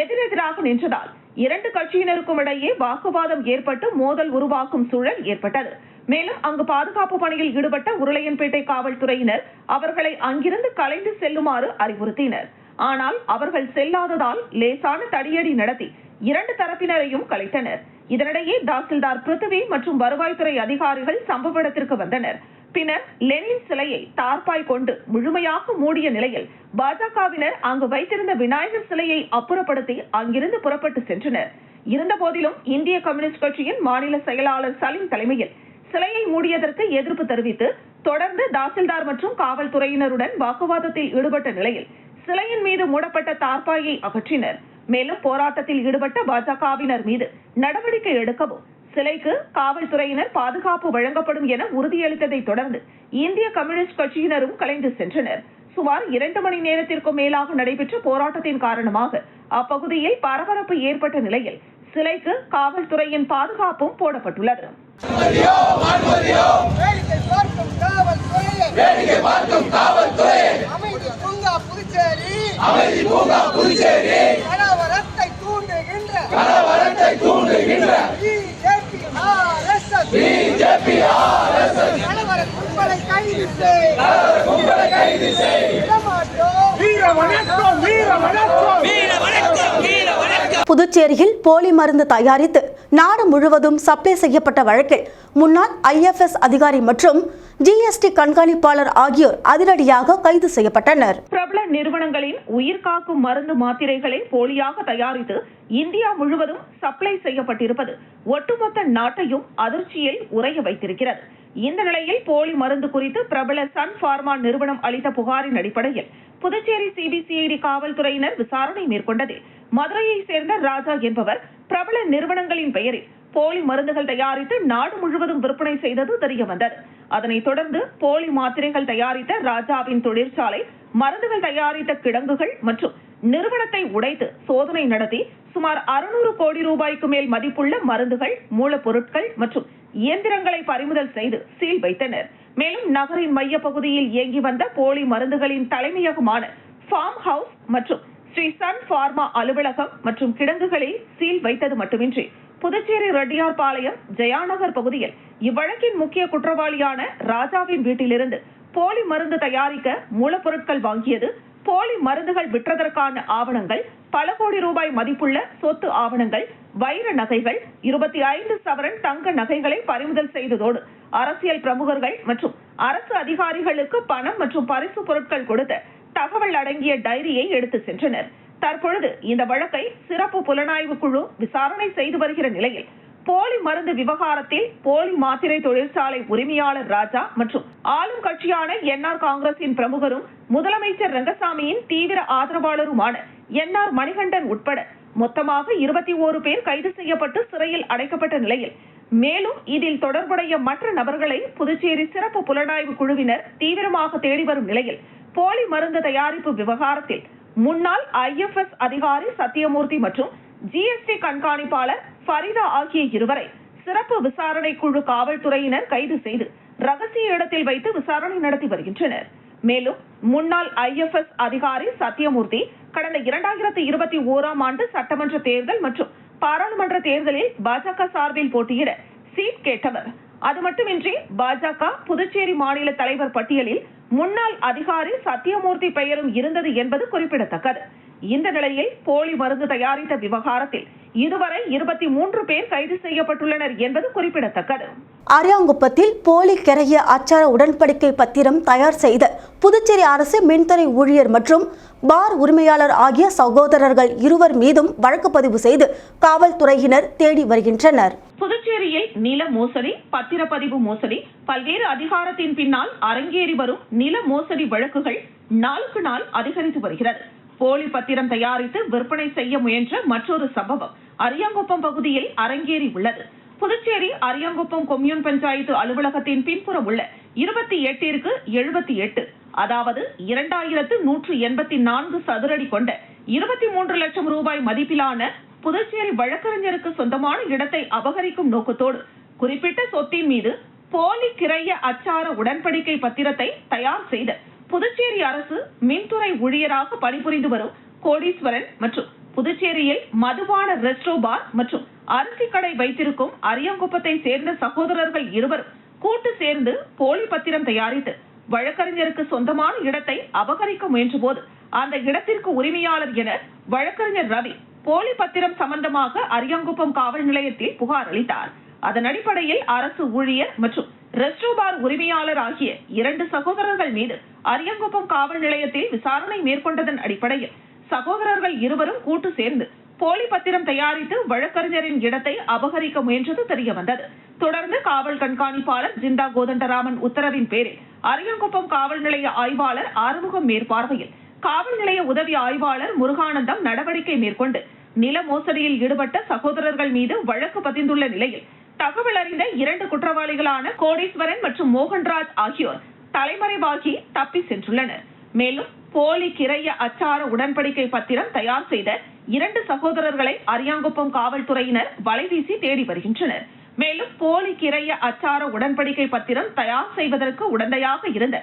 எதிரெதிராக நின்றதால் 2 கட்சியினருக்கும் இடையே வாக்குவாதம் ஏற்பட்டு மோதல் உருவாக்கும் சூழல் ஏற்பட்டது. மேலும் அங்கு பாதுகாப்பு பணியில் ஈடுபட்ட உருளையன்பேட்டை காவல்துறையினர் அவர்களை அங்கிருந்து கலைந்து செல்லுமாறு அறிவுறுத்தினர். ஆனால் அவர்கள் செல்லாததால் லேசான தடியடி நடத்தி 2 தரப்பினரையும் கலைத்தனர். இதனிடையே தாசில்தார் பிருத்திவி மற்றும் வருவாய்த்துறை அதிகாரிகள் சம்பவ இடத்திற்கு வந்தனர். பின்னர் லெனின் சிலையை தார்பாய் கொண்டு முழுமையாக மூடிய நிலையில் பாஜகவினர் அங்கு வைத்திருந்த விநாயகர் சிலையை அப்புறப்படுத்தி அங்கிருந்து புறப்பட்டு சென்றனர். இருந்தபோதிலும் இந்திய கம்யூனிஸ்ட் கட்சியின் மாநில செயலாளர் சலீம் தலைமையில் சிலையை மூடியதற்கு எதிர்ப்பு தெரிவித்து தொடர்ந்து தாசில்தார் மற்றும் காவல்துறையினருடன் வாக்குவாதத்தில் ஈடுபட்ட நிலையில் சிலையின் மீது மூடப்பட்ட தார்பாயை அகற்றினர். மேலும் போராட்டத்தில் ஈடுபட்ட பாஜகவினர் மீது நடவடிக்கை எடுக்கவும் சிலைக்கு காவல்துறையினர் பாதுகாப்பு வழங்கப்படும் என உறுதியளித்ததை தொடர்ந்து இந்திய கம்யூனிஸ்ட் கட்சியினரும் கலைந்து சென்றனர். சுமார் 2 மணி நேரத்திற்கும் மேலாக நடைபெற்ற போராட்டத்தின் காரணமாக அப்பகுதியில் பரபரப்பு ஏற்பட்ட நிலையில் சிலைக்கு காவல்துறையின் பாதுகாப்பும் போடப்பட்டுள்ளது. புதுச்சேரியில் போலி மருந்து தயாரித்து நாடு முழுவதும் சப்ளை செய்யப்பட்ட வழக்கில் முன்னாள் IFS அதிகாரி மற்றும் GST கண்காணிப்பாளர் ஆகியோர் அதிரடியாக கைது செய்யப்பட்டனர். பிரபல நிறுவனங்களின் உயிர்காக்கும் மருந்து மாத்திரைகளை போலியாக தயாரித்து இந்தியா முழுவதும் சப்ளை செய்யப்பட்டிருப்பது ஒட்டுமொத்த நாட்டையும் அதிர்ச்சியில் உறைய வைத்திருக்கிறது. இந்த நிலையில் போலி மருந்து குறித்து பிரபல சன் பார்மா நிறுவனம் அளித்த புகாரின் அடிப்படையில் புதுச்சேரி CBCID காவல்துறையினர் விசாரணை மேற்கொண்டதில் மதுரையை சேர்ந்த ராஜா என்பவர் பிரபல நிறுவனங்களின் பெயரில் போலி மருந்துகள் தயாரித்து நாடு முழுவதும் விற்பனை செய்தது தெரியவந்தது. அதனைத் தொடர்ந்து போலி மாத்திரைகள் தயாரித்த ராஜாவின் தொழிற்சாலை, மருந்துகள் தயாரித்த கிடங்குகள் மற்றும் நிறுவனத்தை உடைத்து சோதனை நடத்தி சுமார் 600 கோடி ரூபாய்க்கு மேல் மதிப்புள்ள மருந்துகள், மூலப்பொருட்கள் மற்றும் இயந்திரங்களை பறிமுதல் செய்து சீல் வைத்தனர். மேலும் நகரின் மைய பகுதியில் இயங்கி வந்த போலி மருந்துகளின் தலைமையகமான ஃபார்ம் ஹவுஸ் மற்றும் ஸ்ரீ சன் பார்மா அலுவலகம் மற்றும் கிடங்குகளில் சீல் வைத்தது மட்டுமின்றி புதுச்சேரி ரெட்டியார்பாளையம், ஜெயாநகர் பகுதியில் இவ்வழக்கின் முக்கிய குற்றவாளியான ராஜாவின் வீட்டிலிருந்து போலி மருந்து தயாரிக்க மூலப்பொருட்கள் வாங்கியது, போலி மருந்துகள் விற்றதற்கான ஆவணங்கள், பல கோடி ரூபாய் மதிப்புள்ள சொத்து ஆவணங்கள், வைர நகைகள், 25 சவரன் தங்க நகைகளை பறிமுதல் செய்ததோடு அரசியல் பிரமுகர்கள் மற்றும் அரசு அதிகாரிகளுக்கு பணம் மற்றும் பரிசு பொருட்கள் கொடுத்த தகவல் அடங்கிய டைரியை எடுத்து சென்றனர். தற்பொழுது இந்த வழக்கை சிறப்பு புலனாய்வு குழு விசாரணை செய்து வருகிற நிலையில் போலி மருந்து விவகாரத்தில் போலி மாத்திரை தொழிற்சாலை உரிமையாளர் ராஜா மற்றும் ஆளும் கட்சியான NR காங்கிரசின் பிரமுகரும் முதலமைச்சர் ரங்கசாமியின் தீவிர ஆதரவாளருமான NR மணிகண்டன் உட்பட மொத்தமாக 21 பேர் கைது செய்யப்பட்டு சிறையில் அடைக்கப்பட்ட நிலையில் மேலும் இதில் தொடர்புடைய மற்ற நபர்களை புதுச்சேரி சிறப்பு புலனாய்வு குழுவினர் தீவிரமாக தேடி வரும் நிலையில் போலி மருந்து தயாரிப்பு விவகாரத்தில் முன்னாள் IFS அதிகாரி சத்தியமூர்த்தி மற்றும் GST கண்காணிப்பாளர் ஃபரிதா ஆகிய இருவரை சிறப்பு விசாரணை குழு காவல்துறையினர் கைது செய்து ரகசிய இடத்தில் வைத்து விசாரணை நடத்தி வருகின்றனர். மேலும் முன்னாள் IFS அதிகாரி சத்தியமூர்த்தி கடந்த 2021ஆம் ஆண்டு சட்டமன்ற தேர்தல் மற்றும் பாராளுமன்ற தேர்தலில் பாஜக சார்பில் போட்டியிட சீட் கேட்டவர். அது மட்டுமின்றி பாஜக புதுச்சேரி மாநில தலைவர் பட்டியலில் முன்னாள் அதிகாரி சத்தியமூர்த்தி பெயரும் இருந்தது என்பது குறிப்பிடத்தக்கது. இந்த நிலையில் போலி மருந்து தயாரித்த விவகாரத்தில் இதுவரை 23 பேர் கைது செய்யப்பட்டுள்ளனர் என்பது குறிப்பிடத்தக்கது. அரியாங்குப்பத்தில் போலி கிரைய அச்சார உடன்படிக்கை பத்திரம் தயார் செய்த புதுச்சேரி அரசு மின்துறை ஊழியர் மற்றும் பார் உரிமையாளர் ஆகிய சகோதரர்கள் இருவர் மீதும் வழக்கு பதிவு செய்து காவல்துறையினர் தேடி வருகின்றனர். புதுச்சேரியில் நில மோசடி, பத்திரப்பதிவு மோசடி, பல்வேறு அதிகாரத்தின் பின்னால் அரங்கேறி வரும் நில மோசடி வழக்குகள் நாளுக்கு நாள் அதிகரித்து வருகிறது. போலி பத்திரம் தயாரித்து விற்பனை செய்ய முயன்ற மற்றொரு சம்பவம் அரியாங்குப்பம் பகுதியில் அரங்கேறி உள்ளது. புதுச்சேரி அரியாங்குப்பம் கொம்யூன் பஞ்சாயத்து அலுவலகத்தின் பின்புறம் உள்ள 28/78 அதாவது 2184 சதுரடி கொண்ட 23 லட்சம் ரூபாய் மதிப்பிலான புதுச்சேரி வழக்கறிஞருக்கு சொந்தமான இடத்தை அபகரிக்கும் நோக்கத்தோடு குறிப்பிட்ட சொத்தின் மீது போலி கிரைய அச்சார உடன்படிக்கை பத்திரத்தை தயார் செய்த புதுச்சேரி அரசு மின்துறை ஊழியராக பணிபுரிந்து வரும் கோடீஸ்வரன் மற்றும் புதுச்சேரியில் மதுபான ரெஸ்டோ பார் மற்றும் அரிசி கடை வைத்திருக்கும் அரியாங்குப்பத்தை சேர்ந்த சகோதரர்கள் இருவரும் கூட்டு சேர்ந்து போலி பத்திரம் தயாரித்து வழக்கறிஞருக்கு சொந்தமான இடத்தை அபகரிக்க முயன்ற போது அந்த இடத்திற்கு உரிமையாளர் என வழக்கறிஞர் ரவி போலி பத்திரம் சம்பந்தமாக அரியாங்குப்பம் காவல் நிலையத்தில் புகார் அளித்தார். அதன் அடிப்படையில் அரசு ஊழியர் மற்றும் ரெஸ்டோ பார் உரிமையாளர் ஆகிய 2 சகோதரர்கள் மீது அரியாங்குப்பம் காவல் நிலையத்தில் விசாரணை மேற்கொண்டதன் அடிப்படையில் சகோதரர்கள் இருவரும் கூட்டு சேர்ந்து போலி பத்திரம் தயாரித்து வழக்கறிஞரின் இடத்தை அபகரிக்க முயன்றது தெரியவந்தது. தொடர்ந்து காவல் கண்காணிப்பாளர் ஜிந்தா கோதண்டராமன் உத்தரவின் பேரில் அரியாங்குப்பம் காவல் நிலைய ஆய்வாளர் ஆறுமுகம் மேற்பார்வையில் காவல் நிலைய உதவி ஆய்வாளர் முருகானந்தம் நடவடிக்கை மேற்கொண்டு நில மோசடியில் ஈடுபட்ட சகோதரர்கள் மீது வழக்கு பதிந்துள்ள நிலையில் தகவல் அறிந்த 2 குற்றவாளிகளான கோடீஸ்வரன் மற்றும் மோகன்ராஜ் ஆகியோர் தலைமறைவாகி தப்பி சென்றுள்ளனர். மேலும் போலி கிரைய அச்சார உடன்படிக்கை பத்திரம் தயார் செய்த 2 சகோதரர்களை அரியாங்குப்பம் காவல்துறையினர் வலைவீசி தேடி வருகின்றனர். மேலும் போலி கிரைய அச்சார உடன்படிக்கை பத்திரம் தயார் செய்வதற்கு உடந்தையாக இருந்த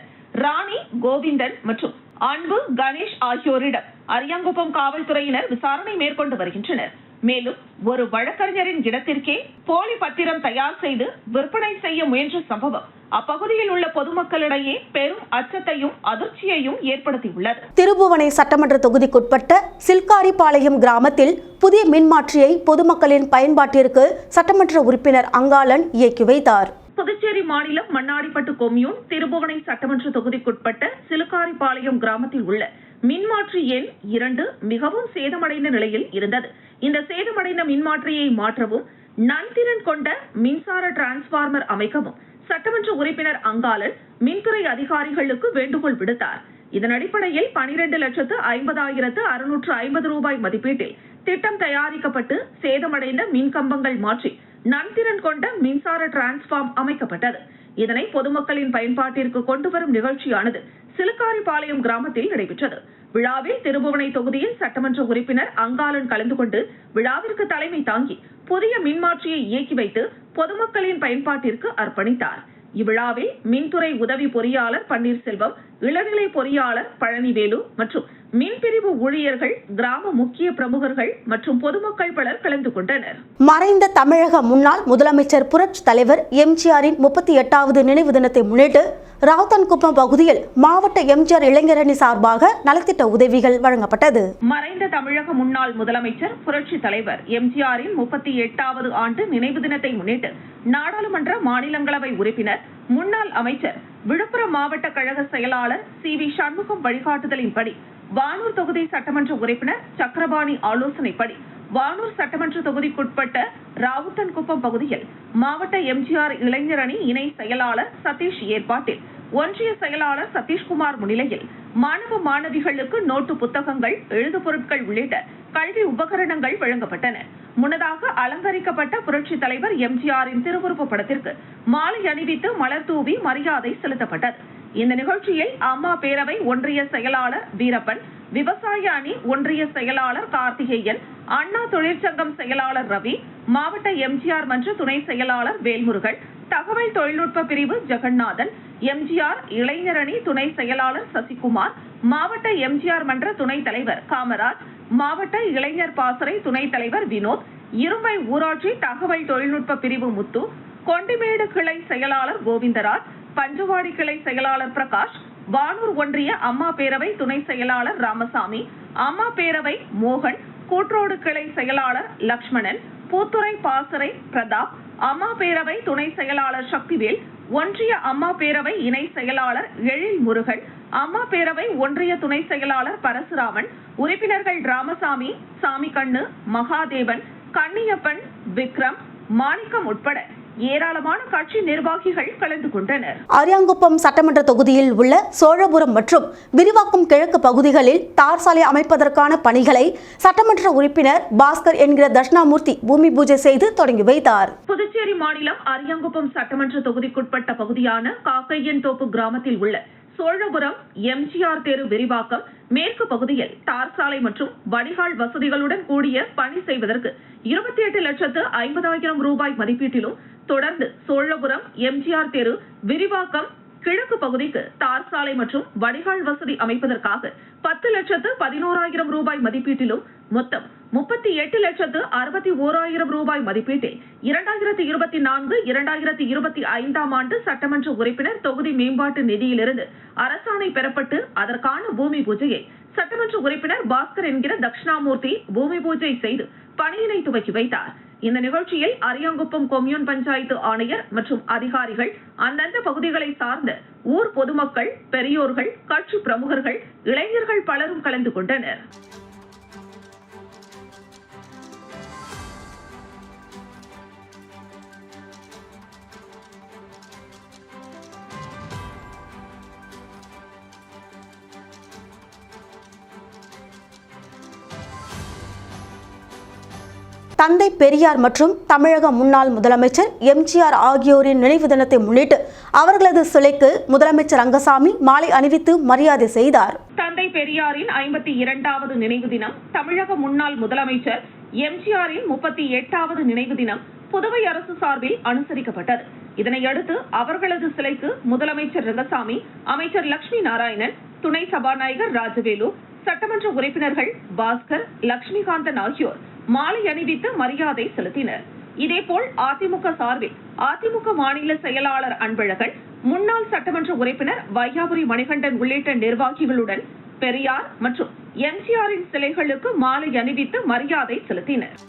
ராணி, கோவிந்தன் மற்றும் அன்பு, கணேஷ் ஆகியோரிடம் அரியாங்குப்பம் காவல்துறையினர் விசாரணை மேற்கொண்டு வருகின்றனர். மேலும் ஒரு வழக்கறிஞரின் இடத்திற்கே போலி பத்திரம் தயார் செய்து விற்பனை செய்ய முயன்ற சம்பவம் அப்பகுதியில் உள்ள பொதுமக்களிடையே பெரும் அச்சத்தையும் அதிர்ச்சியையும் ஏற்படுத்தியுள்ளது. திருபுவனை சட்டமன்ற தொகுதிக்குட்பட்ட சில்காரிபாளையம் கிராமத்தில் புதிய மின்மாற்றியை பொதுமக்களின் பயன்பாட்டிற்கு சட்டமன்ற உறுப்பினர் அங்காளன் இயக்கி வைத்தார். புதுச்சேரி மாநிலம் மண்ணாடிப்பட்டு கொம்யூன் திருபுவனை சட்டமன்ற தொகுதிக்குட்பட்ட சிலுக்காரிபாளையம் கிராமத்தில் உள்ள மின்மாற்றி எண் 2 மிகவும் சேதமடைந்த நிலையில் இருந்தது. இந்த சேதமடைந்த மின்மாற்றியை மாற்றவும் நன்திறன் கொண்ட மின்சார டிரான்ஸ்பார்மர் அமைக்கவும் சட்டமன்ற உறுப்பினர் அங்காளன் மின்துறை அதிகாரிகளுக்கு வேண்டுகோள் விடுத்தார். இதன் அடிப்படையில் 12,50,650 ரூபாய் மதிப்பீட்டில் திட்டம் தயாரிக்கப்பட்டு சேதமடைந்த மின் கம்பங்கள் மாற்றி நன்திறன் கொண்ட மின்சார டிரான்ஸ்பார்ம் அமைக்கப்பட்டது. இதனை பொதுமக்களின் பயன்பாட்டிற்கு கொண்டு வரும் நிகழ்ச்சியானது சிலுக்காரிபாளையம் கிராமத்தில் நடைபெற்றது. விழாவில் திருபுவனை தொகுதியின் சட்டமன்ற உறுப்பினர் அங்காளன் கலந்து கொண்டு விழாவிற்கு தலைமை தாங்கி புதிய மின்மாற்றியை இயக்கி வைத்து பொதுமக்களின் பயன்பாட்டிற்கு அர்ப்பணித்தார். இவ்விழாவில் மின்துறை உதவி பொறியாளர் பன்னீர்செல்வம், இளநிலை பொறியாளர் பழனிவேலு மற்றும் மின்பிரிவு ஊழியர்கள், கிராம முக்கிய பிரமுகர்கள் மற்றும் பொதுமக்கள் பலர் கலந்து கொண்டனர். மறைந்த தமிழக முன்னாள் முதலமைச்சர் புரட்சி தலைவர் எம்ஜிஆரின் 38வது நினைவு தினத்தை முன்னிட்டு ராவுத்தன்குப்பம் பகுதியில் மாவட்ட எம்ஜிஆர் இளைஞரணி சார்பாக நலத்திட்ட உதவிகள் வழங்கப்பட்டது. மறைந்த தமிழக முன்னாள் முதலமைச்சர் புரட்சி தலைவர் எம்ஜிஆரின் 38வது ஆண்டு நினைவு தினத்தை முன்னிட்டு நாடாளுமன்ற மாநிலங்களவை உறுப்பினர் முன்னாள் அமைச்சர் விழுப்புரம் மாவட்ட கழக செயலாளர் CV சண்முகம் வழிகாட்டுதலின்படி வானூர் தொகுதி சட்டமன்ற உறுப்பினர் சக்கரபாணி ஆலோசனைப்படி வானூர் சட்டமன்ற தொகுதிக்குட்பட்ட ராவுத்தன்குப்பம் பகுதியில் மாவட்ட எம்ஜிஆர் இளைஞரணி இணை செயலாளர் சதீஷ் ஏற்பாட்டில் ஒன்றிய செயலாளர் சதீஷ்குமார் முன்னிலையில் மாணவ மாணவிகளுக்கு நோட்டு புத்தகங்கள், எழுது பொருட்கள் உள்ளிட்ட கல்வி உபகரணங்கள் வழங்கப்பட்டன. முன்னதாக அலங்கரிக்கப்பட்ட புரட்சி தலைவர் எம்ஜிஆரின் திருவுருவ படத்திற்கு மாலை அணிவித்து மலர் தூவி மரியாதை செலுத்தப்பட்டது. இந்த நிகழ்ச்சியில் அம்மா பேரவை ஒன்றிய செயலாளர் வீரப்பன், விவசாய அணி ஒன்றிய செயலாளர் கார்த்திகேயன், அண்ணா தொழிற்சங்கம் செயலாளர் ரவி, மாவட்ட எம்ஜிஆர் மன்ற துணை செயலாளர் வேல்முருகன், தகவல் தொழில்நுட்ப பிரிவு ஜெகநாதன், எம்ஜிஆர் இளைஞரணி துணை செயலாளர் சசிகுமார், மாவட்ட எம்ஜிஆர் மன்ற துணைத் தலைவர் காமராஜ், மாவட்ட இளைஞர் பாசறை துணைத் தலைவர் வினோத், இரும்பை ஊராட்சி தகவல் தொழில்நுட்ப பிரிவு முத்து, கொண்டிமேடு கிளை செயலாளர் கோவிந்தராஜ், பஞ்சவாடி கிளை செயலாளர் பிரகாஷ், வானூர் ஒன்றிய அம்மா பேரவை துணை செயலாளர் ராமசாமி, அம்மா பேரவை மோகன், கூட்ரோடு கிளை செயலாளர் லட்சுமணன், பூத்துறை பாசறை பிரதாப், அம்மா பேரவை துணை செயலாளர் சக்திவேல், ஒன்றிய அம்மா பேரவை இணை செயலாளர் எழில் முருகன், அம்மா பேரவை ஒன்றிய துணை செயலாளர் பரசுராமன், உறுப்பினர்கள் ராமசாமி, சாமிக்கண்ணு, மகாதேவன், கன்னியப்பன், விக்ரம், மாணிக்கம் உட்பட ஏராளமான கட்சி நிர்வாகிகள் கலந்து கொண்டனர். அரியாங்குப்பம் சட்டமன்ற தொகுதியில் உள்ள சோழபுரம் மற்றும் விரிவாக்கம் கிழக்கு பகுதிகளில் தார் சாலை அமைப்பதற்கான பணிகளை சட்டமன்ற உறுப்பினர் பாஸ்கர் என்கிற தட்சிணாமூர்த்தி பூமி பூஜை செய்து தொடங்கி வைத்தார். புதுச்சேரி மாநிலம் அரியாங்குப்பம் சட்டமன்ற தொகுதிக்குட்பட்ட பகுதியான காக்கையன் தோப்பு கிராமத்தில் உள்ள சோழபுரம் எம்ஜிஆர் தெரு விரிவாக்கம் மேற்கு பகுதியில் தார் சாலை மற்றும் வடிகால் வசதிகளுடன் கூடிய பணி செய்வதற்கு 28,50,000 ரூபாய் மதிப்பீட்டிலும், தொடர்ந்து சோழபுரம் எம்ஜிஆர் தெரு விரிவாக்கம் கிழக்கு பகுதிக்கு தார் சாலை மற்றும் வடிகால் வசதி அமைப்பதற்காக 10,11,000 ரூபாய் மதிப்பீட்டிலும், மொத்தம் 38,61,000 ரூபாய் மதிப்பீட்டில் 2024-2025 ஆண்டு சட்டமன்ற உறுப்பினர் தொகுதி மேம்பாட்டு நிதியிலிருந்து அரசாணை பெறப்பட்டு அதற்கான பூமி பூஜையை சட்டமன்ற உறுப்பினர் பாஸ்கர் என்கிற தட்சிணாமூர்த்தி பூமி பூஜை செய்து பணியினை துவக்கி வைத்தார். இந்த நிகழ்ச்சியில் அரியாங்குப்பம் கொம்யூன் பஞ்சாயத்து ஆணையர் மற்றும் அதிகாரிகள், அந்தந்த பகுதிகளை சார்ந்த ஊர் பொதுமக்கள், பெரியோர்கள், கட்சி பிரமுகர்கள், இளைஞர்கள் பலரும் கலந்து கொண்டனர். தந்தை பெரியார் மற்றும் தமிழக முன்னாள் முதலமைச்சர் எம்ஜிஆர் ஆகியோரின் நினைவு தினத்தை முன்னிட்டு அவர்களது சிலைக்கு முதலமைச்சர் ரங்கசாமி மாலை அணிவித்து மரியாதை செய்தார். தந்தை பெரியாரின் 52வது நினைவு தினம், தமிழக முன்னாள் முதலமைச்சர் எம்ஜிஆரின் 38வது நினைவு தினம் புதுவை அரசு சார்பில் அனுசரிக்கப்பட்டது. இதனையடுத்து அவர்களது சிலைக்கு முதலமைச்சர் ரங்கசாமி, அமைச்சர் லட்சுமி நாராயணன், துணை சபாநாயகர் ராஜவேலு, சட்டமன்ற உறுப்பினர்கள் பாஸ்கர், லட்சுமிகாந்தன் ஆகியோர் மாலை அணிவித்து மரியாதை செலுத்தினர். இதேபோல் அதிமுக சார்பில் அதிமுக மாநில செயலாளர் அன்பழகன், முன்னாள் சட்டமன்ற உறுப்பினர் வையாபுரி மணிகண்டன் உள்ளிட்ட நிர்வாகிகளுடன் பெரியார் மற்றும் எம்ஜிஆரின் சிலைகளுக்கு மாலை அணிவித்து மரியாதை செலுத்தினர்.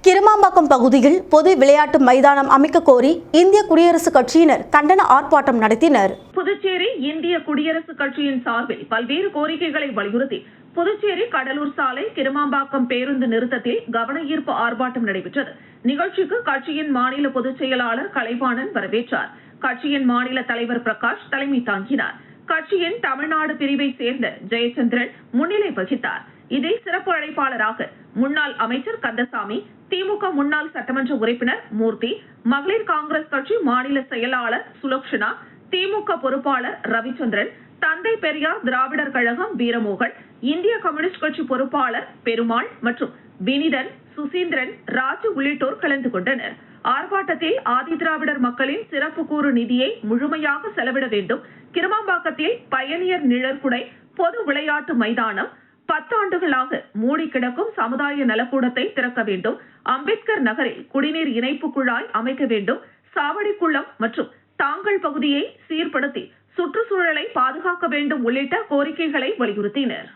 கிருமாம்பாக்கம் பகுதியில் பொது விளையாட்டு மைதானம் அமைக்க கோரி இந்திய குடியரசுக் கட்சியினர் கண்டன ஆர்ப்பாட்டம் நடத்தினர். புதுச்சேரி இந்திய குடியரசுக் கட்சியின் சார்பில் பல்வேறு கோரிக்கைகளை வலியுறுத்தி புதுச்சேரி கடலூர் சாலை கிருமாம்பாக்கம் பேருந்து நிறுத்தத்தில் கவன ஈர்ப்பு ஆர்ப்பாட்டம் நடைபெற்றது. நிகழ்ச்சிக்கு கட்சியின் மாநில பொதுச் செயலாளர் கலைவாணன் வரவேற்றார். கட்சியின் மாநில தலைவர் பிரகாஷ் தலைமை தாங்கினார். கட்சியின் தமிழ்நாடு பிரிவை சேர்ந்த ஜெயச்சந்திரன் முன்னிலை வகித்தார். இதில் சிறப்பு அழைப்பாளராக முன்னாள் அமைச்சர் கந்தசாமி, திமுக முன்னாள் சட்டமன்ற உறுப்பினர் மூர்த்தி, மகளிர் காங்கிரஸ் கட்சி மாநில செயலாளர் சுலக்ஷனா, திமுக பொறுப்பாளர் ரவிச்சந்திரன், தந்தை பெரியார் திராவிடர் கழகம் வீரமோகன், இந்திய கம்யூனிஸ்ட் கட்சி பொறுப்பாளர் பெருமாள் மற்றும் வினிதன், சுசீந்திரன், ராஜு உள்ளிட்டோர் கலந்து கொண்டனர். ஆர்ப்பாட்டத்தில் ஆதி திராவிடர் மக்களின் சிறப்பு கூறு நிதியை முழுமையாக செலவிட வேண்டும், கிருமாம்பாக்கத்தில் பயணியர் நிழற்குடை பொது விளையாட்டு மைதானம், 10 ஆண்டுகளாக மூடி கிடக்கும் சமுதாய நலக்கூடத்தை திறக்க வேண்டும், அம்பேத்கர் நகரில் குடிநீர் இணைப்பு குழாய் அமைக்க வேண்டும், சாவடிக்குளம் மற்றும் தாங்கல் பகுதியை சீர்படுத்தி சுற்றுச்சூழலை பாதுகாக்க வேண்டும் உள்ளிட்ட கோரிக்கைகளை வலியுறுத்தினர்.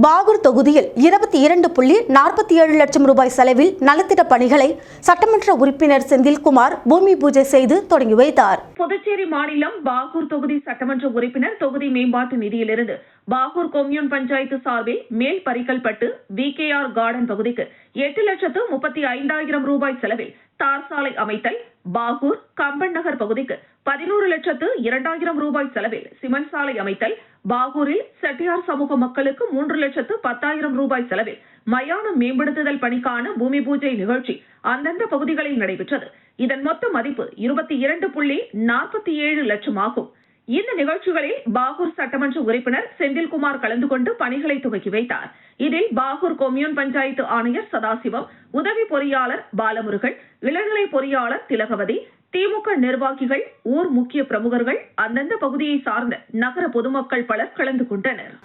பாகூர் தொகுதியில் 22.47 லட்சம் ரூபாய் செலவில் நலத்திட்ட பணிகளை சட்டமன்ற உறுப்பினர் செந்தில்குமார் பூமி பூஜை செய்து தொடங்கி வைத்தார். புதுச்சேரி மாநிலம் பாகூர் தொகுதி சட்டமன்ற உறுப்பினர் தொகுதி மேம்பாட்டு நிதியிலிருந்து பாகூர் கொம்யூன் பஞ்சாயத்து சார்பில் மேல் பரிக்கல்பட்டு VKR கார்டன் பகுதிக்கு 8,35,000 ரூபாய் செலவில் தார் சாலை அமைத்தல், பாகூர் கம்பன் நகர் பகுதிக்கு 11,02,000 ரூபாய் செலவில் சிமெண்ட் சாலை அமைத்தல், பாகூரில் செட்டியார் சமூக மக்களுக்கு 3,10,000 ரூபாய் செலவில் மயானம் மேம்படுத்துதல் பணிக்கான பூமி பூஜை நிகழ்ச்சி அந்தந்த பகுதிகளில் நடைபெற்றது. இதன் மொத்த மதிப்பு 22.47 லட்சம் ஆகும். இந்த நிகழ்ச்சிகளில் பாகூர் சட்டமன்ற உறுப்பினர் செந்தில்குமார் கலந்து கொண்டு பணிகளை துவக்கி வைத்தார். இதில் பாகூர் கொம்யூன் பஞ்சாயத்து ஆணையர் சதாசிவம், உதவி பொறியாளர் பாலமுருகன், இளநிலை பொறியாளர் திலகவதி, திமுக நிர்வாகிகள், ஊர் முக்கிய பிரமுகர்கள், அந்தந்த பகுதியை சார்ந்த நகர பொதுமக்கள் பலர் கலந்து கொண்டனர்.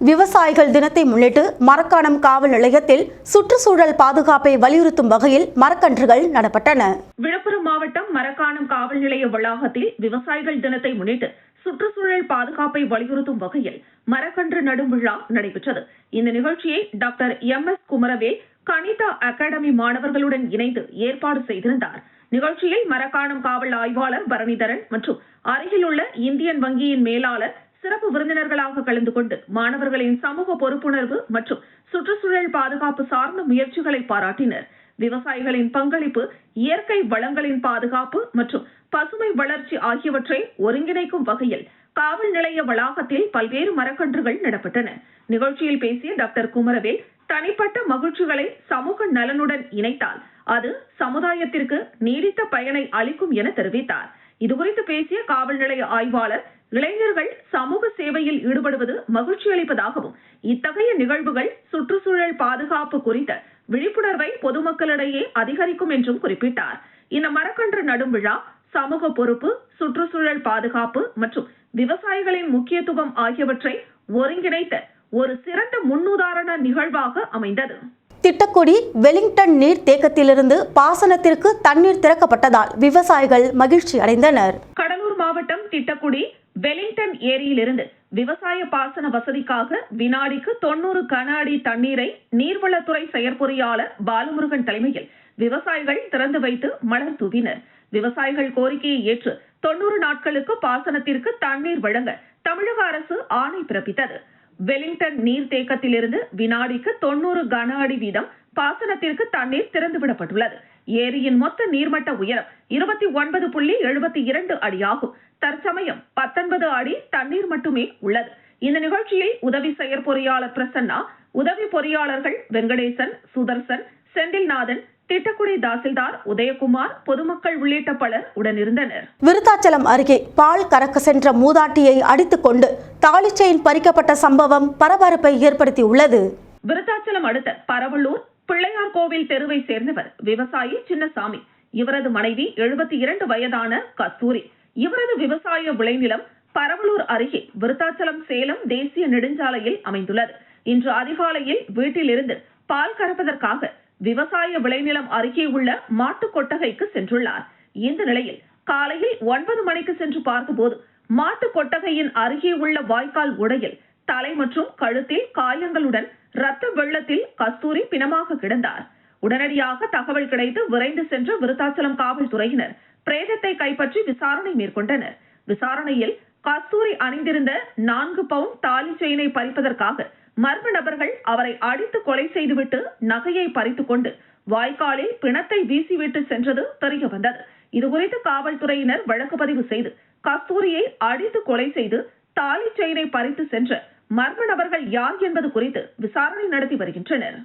விவசாயிகள் தினத்தை முன்னிட்டு மரக்காணம் காவல் நிலையத்தில் சுற்றுச்சூழல் பாதுகாப்பை வலியுறுத்தும் வகையில் மரக்கன்றுகள் நடப்பட்டன. விழுப்புரம் மாவட்டம் மரக்காணம் காவல் நிலைய வளாகத்தில் விவசாயிகள் தினத்தை முன்னிட்டு சுற்றுச்சூழல் பாதுகாப்பை வலியுறுத்தும் வகையில் மரக்கன்று நடும் விழா நடைபெற்றது. இந்த நிகழ்ச்சியை டாக்டர் MS குமரவேல் கணிதா அகாடமி மாணவர்களுடன் இணைந்து ஏற்பாடு செய்திருந்தார். நிகழ்ச்சியில் மரக்காணம் காவல் ஆய்வாளர் பரணிதரன் மற்றும் அருகில் உள்ள இந்தியன் வங்கியின் மேலாளர் சிறப்பு விருந்தினர்களாக கலந்து கொண்டு மாணவர்களின் சமூக பொறுப்புணர்வு மற்றும் சுற்றுச்சூழல் பாதுகாப்பு சார்ந்த முயற்சிகளை பாராட்டினர். விவசாயிகளின் பங்களிப்பு, இயற்கை வளங்களின் பாதுகாப்பு மற்றும் பசுமை வளர்ச்சி ஆகியவற்றை ஒருங்கிணைக்கும் வகையில் காவல் நிலைய வளாகத்தில் பல்வேறு மரக்கன்றுகள் நடப்பட்டன. நிகழ்ச்சியில் பேசிய டாக்டர் குமரவேல், தனிப்பட்ட மகிழ்ச்சிகளை சமூக நலனுடன் இணைத்தால் அது சமுதாயத்திற்கு நீடித்த பயனை அளிக்கும் என தெரிவித்தார். இதுகுறித்து பேசிய காவல் நிலைய ஆய்வாளர், இளைஞர்கள் சமூக சேவையில் ஈடுபடுவது மகிழ்ச்சி அளிப்பதாகவும் இத்தகைய நிகழ்வுகள் சுற்றுச்சூழல் பாதுகாப்பு குறித்த விழிப்புணர்வை பொதுமக்களிடையே அதிகரிக்கும் என்றும் குறிப்பிட்டார். இந்த மரக்கன்று நடும் விழா சமூக பொறுப்பு, சுற்றுச்சூழல் பாதுகாப்பு மற்றும் விவசாயிகளின் முக்கியத்துவம் ஆகியவற்றை ஒருங்கிணைத்த ஒரு சிறந்த முன்னுதாரண நிகழ்வாக அமைந்தது. திட்டக்குடி வெலிங்டன் நீர் தேக்கத்திலிருந்து பாசனத்திற்கு தண்ணீர் திறக்கப்பட்டதால் விவசாயிகள் மகிழ்ச்சி அடைந்தனர். கடலூர் மாவட்டம் திட்டக்குடி வெலிங்டன் ஏரியிலிருந்து விவசாய பாசன வசதிக்காக வினாடிக்கு 90 கன அடி தண்ணீரை நீர்வளத்துறை செயற்பொறியாளர் பாலமுருகன் தலைமையில் விவசாயிகள் திறந்து வைத்து மலர் தூவினர். விவசாயிகள் கோரிக்கையை ஏற்று 90 நாட்களுக்கு பாசனத்திற்கு தண்ணீர் வழங்க தமிழக அரசு ஆணை பிறப்பித்தது. வெலிங்டன் நீர்த்தேக்கத்திலிருந்து வினாடிக்கு 90 கன அடி வீதம் பாசனத்திற்கு தண்ணீர் திறந்துவிடப்பட்டுள்ளது. ஏரியின் மொத்த நீர்மட்ட உயரம் 29.72 அடியாகும். தற்சமயம் 19 அடி தண்ணீர் மட்டுமே உள்ளது. இந்த நிகழ்ச்சியில் உதவி செயற்பொறியாளர் பிரசன்னா, உதவி பொறியாளர்கள் வெங்கடேசன், சுதர்சன், செந்தில்நாதன், திட்டக்குடி தாசில்தார் உதயகுமார், பொதுமக்கள் உள்ளிட்ட பலர் உடனிருந்தனர். விருத்தாச்சலம் அருகே பால் கறக்க சென்ற மூதாட்டியை அடித்துக் கொண்டு தாலி செயின் பறிக்கப்பட்ட சம்பவம் பரபரப்பை ஏற்படுத்தியுள்ளது. விருத்தாச்சலம் அடுத்த பரவலூர் பிள்ளையார் கோவில் தெருவை சேர்ந்தவர் விவசாயி சின்னசாமி. இவரது மனைவி 72 வயதான கஸ்தூரி. இவரது விவசாய விளைநிலம் பரவலூர் அருகே விருத்தாச்சலம் சேலம் தேசிய நெடுஞ்சாலையில் அமைந்துள்ளது. இன்று அதிகாலையில் வீட்டிலிருந்து பால் கறப்பதற்காக விவசாய விளைநிலம் அருகே உள்ள மாட்டு கொட்டகைக்கு சென்றுள்ளார். இந்த நிலையில் காலையில் 9 மணிக்கு சென்று பார்த்தபோது மாட்டு கொட்டகையின் அருகே உள்ள வாய்க்கால் உடையில் தலை மற்றும் கழுத்தில் காயங்களுடன் ரத்த வெள்ளத்தில் கஸ்தூரி பிணமாக கிடந்தார். உடனடியாக தகவல் கிடைத்து விரைந்து சென்ற விருத்தாச்சலம் காவல்துறையினர் பிரேதத்தை கைப்பற்றி விசாரணை மேற்கொண்டனர். விசாரணையில் கஸ்தூரி அணிந்திருந்த 4 பவுண்ட் தாலி செயினை பறிப்பதற்காக மர்ம நபர்கள் அவரை அடித்து கொலை செய்துவிட்டு நகையை பறித்துக் கொண்டு வாய்க்காலில் பிணத்தை வீசிவிட்டு சென்றது தெரிய வந்தது. இதுகுறித்து காவல்துறையினர் வழக்கு பதிவு செய்து கஸ்தூரியை அடித்து கொலை செய்து தாலி செயினை பறித்து சென்ற மர்ம நபர்கள் யார் என்பது குறித்து விசாரணை நடத்தி வருகின்றனர்.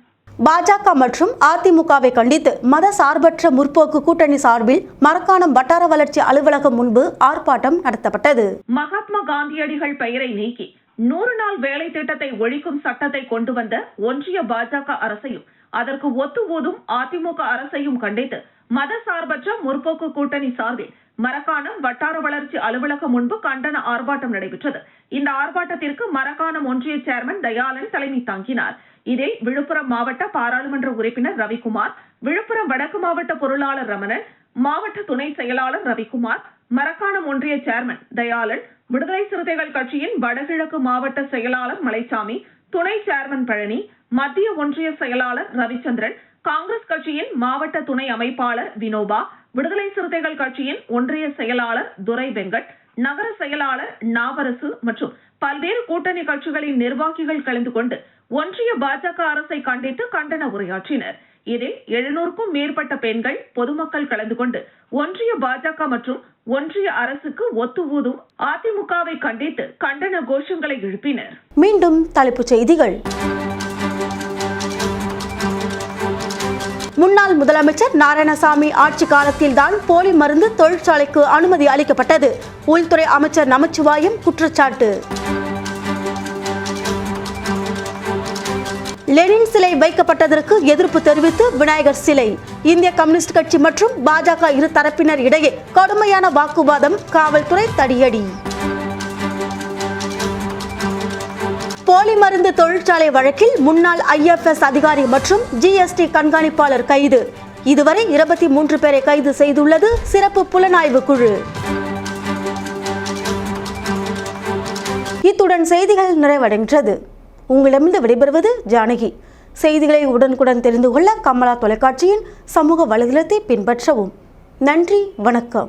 பாஜக மற்றும் அதிமுகவை கண்டித்து மத சார்பற்ற முற்போக்கு கூட்டணி சார்பில் மரக்காணம் வட்டார வளர்ச்சி அலுவலகம் முன்பு ஆர்ப்பாட்டம் நடத்தப்பட்டது. மகாத்மா காந்தியடிகள் பெயரை நீக்கி 100 நாள் வேலை திட்டத்தை ஒழிக்கும் சட்டத்தை கொண்டு வந்த ஒன்றிய பாஜக அரசையும் அதற்கு ஒத்து ஊதும் அதிமுக அரசையும் கண்டித்து மத சார்பற்ற முற்போக்கு கூட்டணி சார்பில் மரக்காணம் வட்டார வளர்ச்சி அலுவலகம் முன்பு கண்டன ஆர்ப்பாட்டம் நடைபெற்றது. இந்த ஆர்ப்பாட்டத்திற்கு மரக்காணம் ஒன்றிய சேர்மன் தயாளன் தலைமை தாங்கினார். இதில் விழுப்புரம் மாவட்ட பாராளுமன்ற உறுப்பினர் ரவிக்குமார், விழுப்புரம் வடக்கு மாவட்ட பொருளாளர் ரமணன், மாவட்ட துணை செயலாளர் ரவிக்குமார், மரக்காணம் ஒன்றிய சேர்மன் தயாளன், விடுதலை சிறுத்தைகள் கட்சியின் வடகிழக்கு மாவட்ட செயலாளர் மலைச்சாமி, துணை சேர்மன் பழனி, மத்திய ஒன்றிய செயலாளர் ரவிச்சந்திரன், காங்கிரஸ் கட்சியின் மாவட்ட துணை அமைப்பாளர் வினோபா, விடுதலை சிறுத்தைகள் கட்சியின் ஒன்றிய செயலாளர் துரை வெங்கட், நகர செயலாளர் நாவரசு மற்றும் பல்வேறு கூட்டணி கட்சிகளின் நிர்வாகிகள் கலந்து கொண்டு ஒன்றிய பாஜக அரசை கண்டித்து கண்டன உரையாற்றினர். இதில் 700க்கும் மேற்பட்ட பெண்கள் பொதுமக்கள் கலந்து கொண்டு ஒன்றிய பாஜக மற்றும் ஒன்றிய அரசுக்கு ஒத்து ஊதும் அதிமுகவை கண்டித்து கண்டன கோஷங்களை எழுப்பினர். மீண்டும் தலைப்புச் செய்திகள். முன்னாள் முதலமைச்சர் நாராயணசாமி ஆட்சி காலத்தில்தான் போலி மருந்து தொழிற்சாலைக்கு அனுமதி அளிக்கப்பட்டது. உள்துறை அமைச்சர் நமச்சிவாயம் குற்றச்சாட்டு. லெனின் சிலை வைக்கப்பட்டதற்கு எதிர்ப்பு தெரிவித்து விநாயகர் சிலை. இந்திய கம்யூனிஸ்ட் கட்சி மற்றும் பாஜக இரு தரப்பினர் இடையே கடுமையான வாக்குவாதம், காவல்துறை தடியடி. போலி மருந்து தொழிற்சாலை வழக்கில் முன்னாள் IFS அதிகாரி மற்றும் GST கண்காணிப்பாளர் கைது. இதுவரை 23 பேரை கைது செய்துள்ளது சிறப்பு புலனாய்வு குழு. இத்துடன் செய்திகள் நிறைவடைகின்றது. உங்களிடமிருந்து விடைபெறுவது ஜானகி. செய்திகளை உடனுக்குடன் தெரிந்து கொள்ள கமலா தொலைக்காட்சியின் சமூக வலைதளத்தை பின்பற்றவும். நன்றி, வணக்கம்.